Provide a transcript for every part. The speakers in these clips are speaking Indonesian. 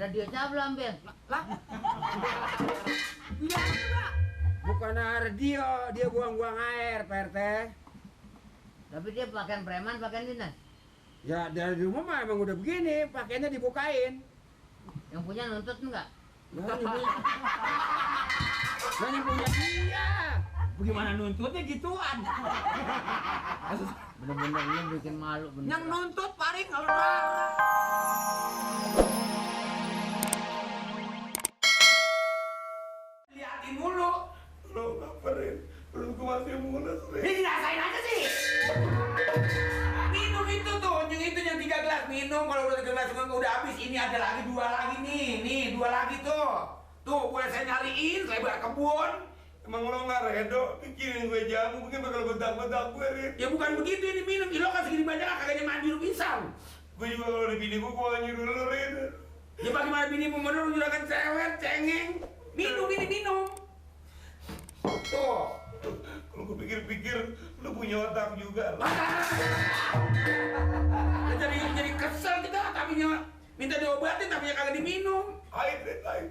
Radionya belum ambil. Lah? Gimana juga? Bukan radio, dia buang-buang air, Pak RT. Tapi dia pakaian preman, pakaian dinas. Ya dari rumah mah emang udah begini, pakaiannya dibukain. Yang punya nuntut enggak? Yang punya dia. Bagaimana nuntutnya gituan? Bener-bener ini bikin malu bener. Yang nuntut paling kalau liatin mulu. Lo ngapain? Perutku masih mules, Rin. Ini rasain aja sih. Minum itu tuh, yang 3 gelas minum. Kalau udah 3 gelas udah habis, ini ada lagi 2 lagi nih 2 lagi tuh. Tuh, boleh saya nyariin, saya buat kebun. Emang lo nggak redo? Bikinin gue jamu, mungkin bakal bedak-bedak gue, Rin. Ya bukan begitu ini minum, lo kan segini banyak kagaknya mandi lu pisang. Gue juga kalau ada bini gue gak nyuruh lo, Rin. Ya bagaimana bini menurut juragan cewek, cengeng. Minum ini minum. Tuh. Kalau gue pikir-pikir, lo punya otak juga. Jadi kesel kita, tapinya minta diobatin, tapinya kagak diminum. Pahit, Rin, pahit.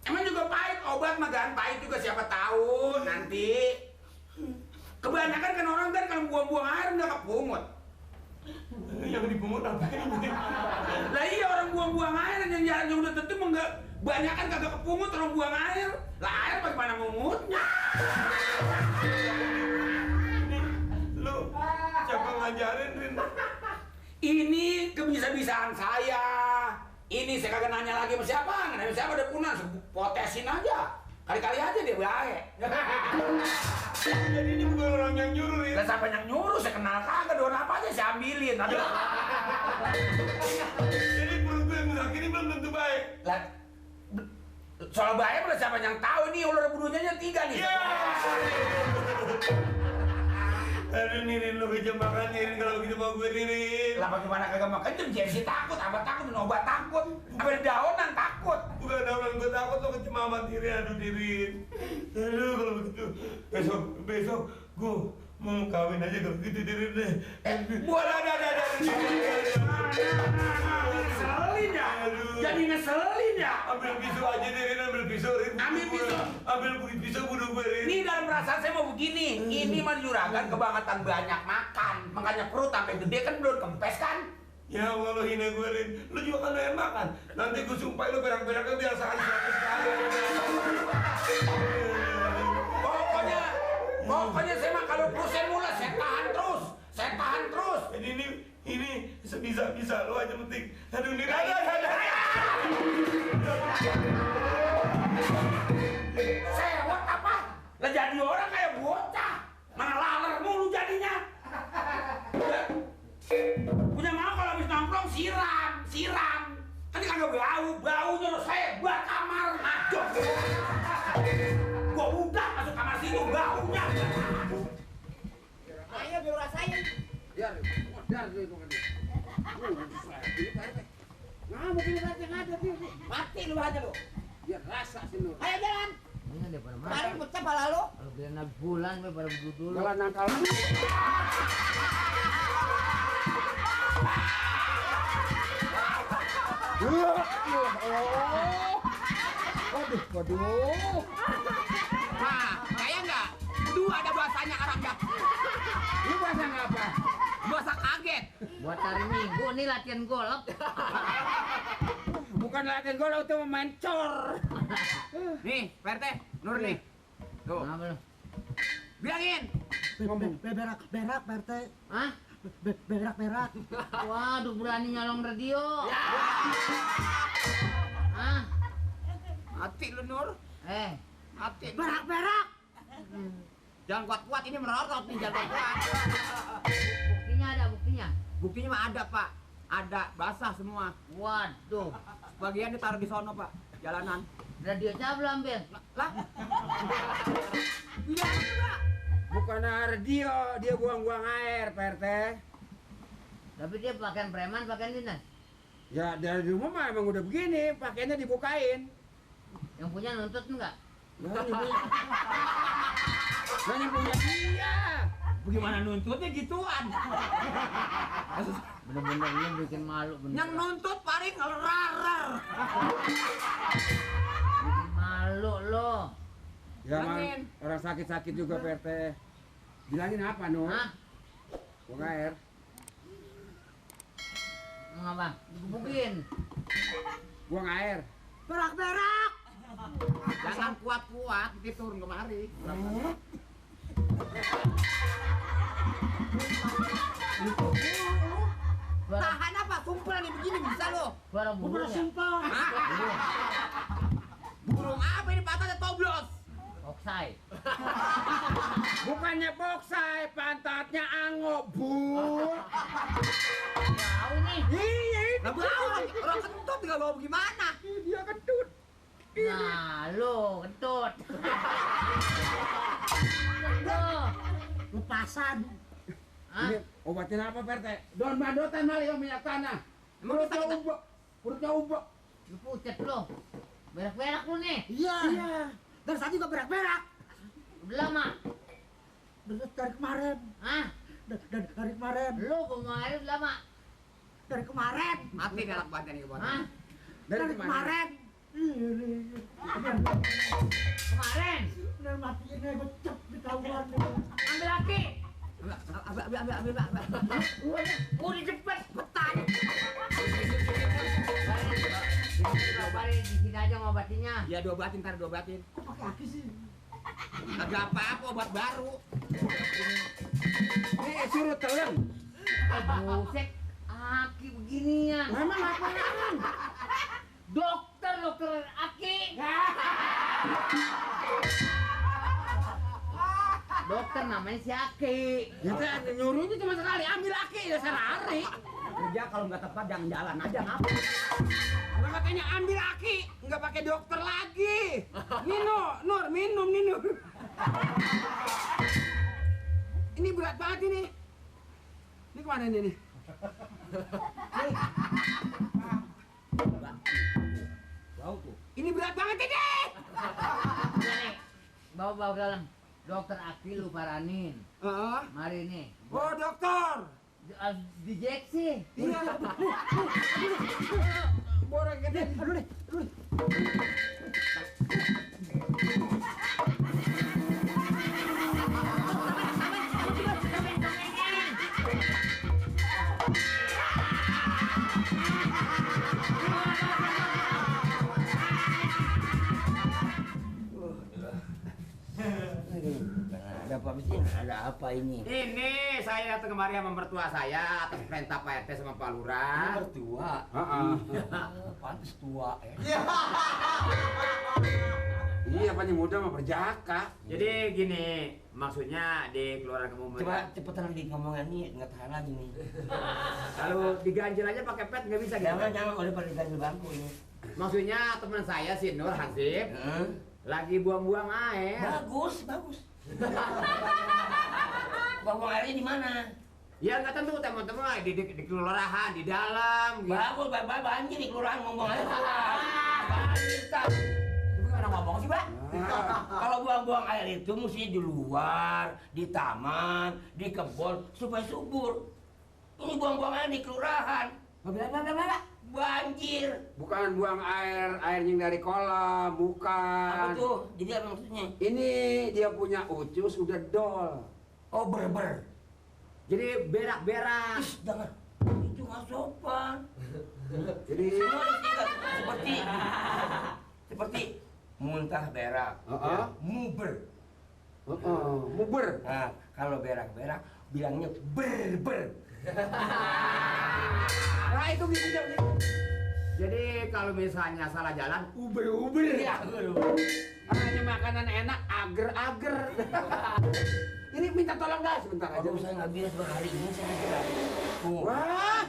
Emang juga pahit, obat mah kan pahit juga siapa tahu nanti. Kebanyakan kan orang kan kalau buang-buang air nggak kepungut. Yang dipungut apain? Lah iya orang buang-buang air yang udah tentu mah nggak banyak kan kagak kepungut orang buang air. Lah air bagaimana mumutnya? Lo siapa ngajarin, Rin? Ini kebisa-bisaan saya. Ini saya kagak nanya lagi sama siapa, nggak nanya siapa udah punah, potesin aja. Kali-kali aja dia baik. Jadi ini bukan orang yang nyuruh, Rin. Lah siapa yang nyuruh, saya kenal kagak, doang apa aja saya ambilin. Jadi perut gue yang sakit ini belum tentu baik. Lah, soal bahaya udah siapa yang tahu ini ular bunuhnya 3 nih. Ya. Aduh nih, Rin, lo kejam makan nih, Rin, kalau gitu mau gue nih, Rin. Lah bagaimana kagak makan jam Jersi takut, abah takut, minum obat takut, abah daunan takut. Bukan daunan gue takut lo kejam amat diri, aduh Rin. Aduh kalau begitu, besok gue mau kawin aja kalau gitu Rin deh. Boleh ada. Ngeselin ya? Jadi ngeselin ya? Ambil pisau aja deh, Rin, ambil pisau, Rin. Ambil pisau? Ambil pisau bunuh gue, Rin. Ini dalam perasaan saya mau begini, ini mah juragan kebangetan banyak makan, makanya perut sampai gede kan belum kempes kan? Ya Allah lo hina gue, Rin. Lo juga kan doyan makan. Nanti gue sumpah lo berak-beraknya biar sekali 100 kali. Pokoknya saya mah kalau perut saya mulai saya tahan terus. Jadi ini sebisa-bisa lo aja penting. Aduh nih, Sewot apa? Lah jadi orang kayak bocah, mana laler mulu jadinya. Punya mau kalau habis nongkrong siram. Kan kagak baunya lo saya buat kamar ngaco. Gua udah masuk kamar situ baunya. Ayo biar rasain. Biar itu kan. Ngamuk ini berarti ngajar dia. Mati lu aja lu. Biar rasa sih lu. Ayo jalan. Ini ada pada mana? Kemarin pecah pala lu. Kalau kalian habis bulan pada dulu. Jalan nakal. Waduh. Nah, kaya nggak? Dua ada bahasanya Arabnya. Ini bahasa apa? Bahasa kaget. Buat hari Minggu nih latihan golf. Bukan latihan gol, itu main cor. Nih, Pak RT, Nur nih. Tuh, Kenapa lu? bilangin. Ngomong. Berak, Pak RT. Hah? Berak. Waduh berani nyolong radio. Hah? Mati lu Nur. Mati. Berak. Jangan kuat-kuat ini merotot nih, jangan kuat. Buktinya ada buktinya. Buktinya mah ada, Pak. Ada, basah semua. Waduh. Bagian ditaruh di sono, Pak. Jalanan. Radionya belum ambil. Lah. Gimana juga? Bukan radio, dia buang-buang air, Pak RT. Tapi dia pakaian preman, pakaian dinas. Ya dari rumah mah emang udah begini, pakaiannya dibukain. Yang punya nuntut enggak? Yang punya dia. Bagaimana nuntutnya gituan? Bener-bener lu bikin malu bener. Yang nuntut paling rarar. Bikin malu lo. Ya mal, Bilangin. orang sakit-sakit juga Pak RT. Bilangin apa Nur? Hah? Buang air. Ngapa? Digebukin. Buang air. Berak. Jangan kuat-kuat, dia turun kemari. Suara, Tahan apa? Sumpah nih begini bisa lo. suara Gua burung pernah ya? sumpah. Burung apa ini pantatnya toblos? Oksai. Bukannya boksai, pantatnya angop, Bu. Tahu nih. Iya, itu. Lah bau orang kentut nggak bau gimana? Dia kentut. Nah, lo kentut. Lo. Lepasan. Hah? Ini obatin apa Pak RT? Daun badotan kali yang minyak tanah. Emang kita- Perutnya ubah. Perutnya ubah. Lu pucat lo. Berak-berak lu nih. Iya. Dari tadi juga berak. Udah lama. Dari kemarin. Hah? Dari kemarin. Lu kemarin udah lama. Dari kemarin. Mati nih anak badan nih Hah? kemarin. Dari kemarin. Kemarin. Udah mati ini gue cep di kawuan. Ambil laki. Ambil. Udah cepet. Petan. Barin di sini aja ngobatinya. Ya diobatin, ntar diobatin. Kok pakai aki sih? Agak apa-apa obat baru. Ini suruh telan. Buset. Aki beginian. Memang apaan? Dokter Aki. Dokter namanya si Aki. Kita nyuruhnya cuma sekali, ambil laki ya sehari. Kerja kalau nggak tepat jangan jalan aja ngapa? Nggak katanya ambil laki, nggak pakai dokter lagi. Nur, minum nih Nur. Ini berat banget ini. Ini kemana ini nih? Bau tuh. Ini berat banget ini. Nih, bawa dalam. Dokter Aki lu paranin. Heeh. Mari nih. Oh dokter. Dijeksi. Iya. Borong gede. Aduh deh. Ada apa sih? Ada apa ini? Ini saya datang kemari sama mertua saya atas perintah Pak RT sama Pak Lurah. Mertua. Heeh. Pantes tua ya. Iya, paling muda mah berjaka. Jadi gini, maksudnya di kelurahan kamu Coba cepetan di ngomongan nih, nggak tahan lagi nih. kalau diganjil aja pakai pet nggak bisa gitu. Jangan udah pada ganjil bangku ini. Maksudnya teman saya si Nur Hansip Heeh. lagi buang-buang air. Bagus. Buang airnya di mana? Ya nggak tentu teman-teman di kelurahan di dalam. Gitu. Bagus, banjir di kelurahan ngomong air keluar. Banjir tak. Itu gimana ngomong sih, Pak? Kalau buang-buang air itu mesti di luar, di taman, di kebun supaya subur. Ini buang-buang air di kelurahan. Banjir. Bukan buang air yang dari kolam, bukan. Apa tuh? Jadi apa maksudnya? Ini dia punya ucus udah dol. Oh, ber. Jadi berak-berak. Ih, jangan. Itu nggak sopan. Jadi Semua disingkat seperti muntah berak, Heeh. ya, muber. muber. Nah, kalau berak-berak bilangnya ber. Nah, itu gitu. Jadi kalau misalnya salah jalan, uber-uber. Iya, Hanya makanan enak, ager. Ini minta tolong dah sebentar aja. Kalau saya nggak biasa hari ini saya kira. Wah.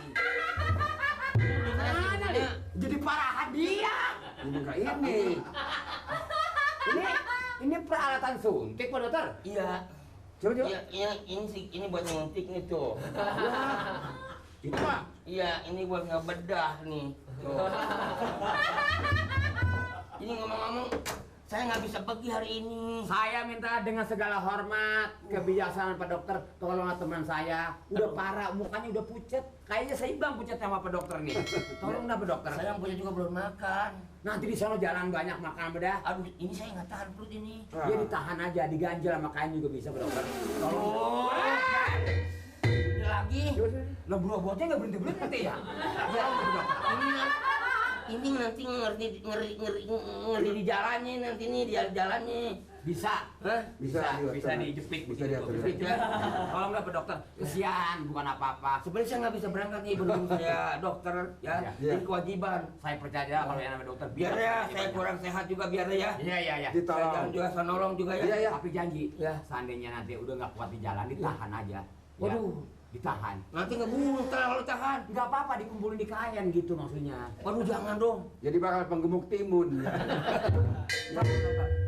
Mana nih? Jadi parahan dia. Ini enggak ini. Ini peralatan suntik Pak Dokter. Iya. Coba. Iya, ini buat nyuntik nih tuh. Itu Pak. Iya, ini buat ngebedah nih. Tuh. Ini ngomong-ngomong, Saya nggak bisa pergi hari ini. Saya minta dengan segala hormat, kebijaksanaan Pak Dokter, tolonglah teman saya. Udah parah, mukanya udah pucet. Kayaknya seimbang pucet sama Pak Dokter nih. Tolong dah Pak Dokter. Saya punya juga belum makan. Nanti di sana jalan banyak makan bedah. Aduh, ini saya nggak tahan perut ini. Dia ditahan aja, diganjel sama kain juga bisa Pak Dokter. Tolong. Oh, ini lagi. Lah buah-buahnya nggak berhenti ya? Ya, Pak Dokter. Ini nanti ngeri di jalannya nanti nih di jalannya. Bisa. Hah? Bisa dijepit Bisa begitu. diatur. Jepit ya. Tolong dah Pak Dokter. Kesian, bukan apa-apa. Sebenarnya saya nggak bisa berangkat nih berhubung saya dokter ya. Iya. Ini kewajiban. Saya percaya kalau yang namanya dokter Biar ya, saya kurang sehat juga biar ya. Iya. Saya Ditolong. jangan juga saya nolong juga ya. Iya, iya. Tapi janji, Ya. seandainya nanti udah nggak kuat di jalan, ditahan aja. Waduh. Ditahan. Nanti ngebuntal kalau tahan. Nggak apa-apa, dikumpulin di kain gitu maksudnya. Waduh jangan dong. Jadi bakal penggemuk timun.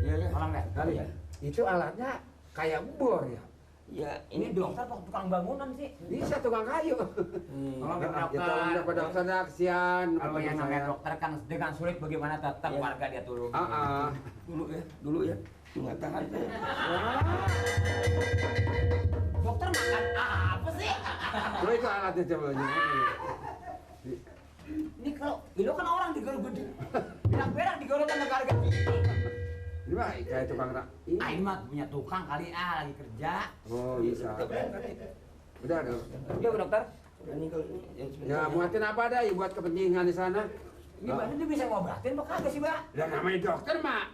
Iya ya. Tolong deh. Kali ya. Itu alatnya kayak bor ya. Ya Ini dokter apa tukang bangunan sih? Bisa tukang kayu. Tolong deh, Ya dokter. tolong dah Pak Dokter dah, kesian. Kalau yang namanya dokter kan dengan sulit bagaimana tetap Iya. warga dia turun. dulu ya. Nggak tahan saya. Dokter makan apa sih? Coba itu alatnya coba. Ini kalau lo kan orang digorok-gorok, berak-berak digorok sama harga gini. Ini mah kayak tukang rak. Ini. Ah ini mah punya tukang kali lagi kerja. Oh bisa. Udah dong. Iya Bu Dokter. Ini kalau ini yang Ya muatin apa dah buat kepentingan di sana. Ini badan dia bisa ngobatin apa kagak sih, Mbak? Ya namanya dokter mak.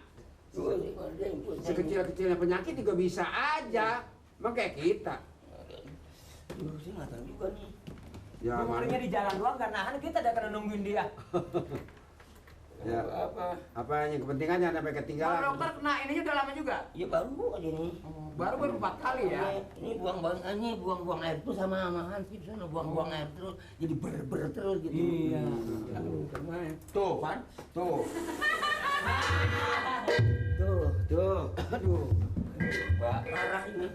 Sekecil-kecilnya penyakit juga bisa aja. Emang kayak kita. Saya nggak tahu juga nih. Ya Ngomongnya mana? di jalan doang karena kita udah kena nungguin dia. Ya. Apa? Apa yang kepentingan jangan sampai Kalau ketinggalan. dokter kena ininya udah lama juga. Ya baru aja nih. Baru 4 kali ya. Ini buang-buang air terus sama Hansip sana buang-buang air terus jadi ber terus gitu. Iya. Aduh, kemana? Tuh, kan? Tuh. Tuh. Aduh. Parah ini.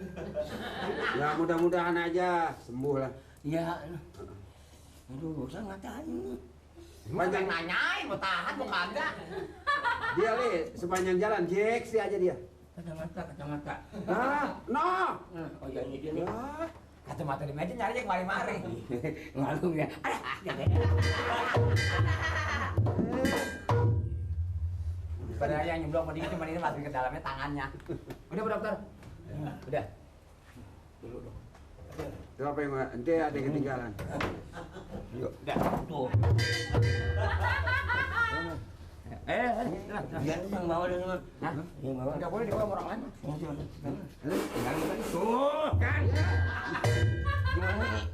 Ya mudah-mudahan aja sembuh lah. Ya. Aduh, saya nggak tahan ini. Banyak nanyain mau tahan mau kagak. Dia li sepanjang jalan jeksi aja dia. Kacamata. Nah, no. Oh ya ini dia nih. Ya. Kacamata di meja nyari aja kemari-mari. Ngalung ya. Padahal yang nyeblok mau dikit cuma ini masukin ke dalamnya tangannya. Udah Bu Dokter? Udah. Dulu dong. Itu apa yang nanti ada yang ketinggalan. Yuk. Udah. Tuh. Biar yang bawa dan yang Hah? yang bawa. Enggak boleh dibawa sama orang lain. Tuh kan. Gimana nih?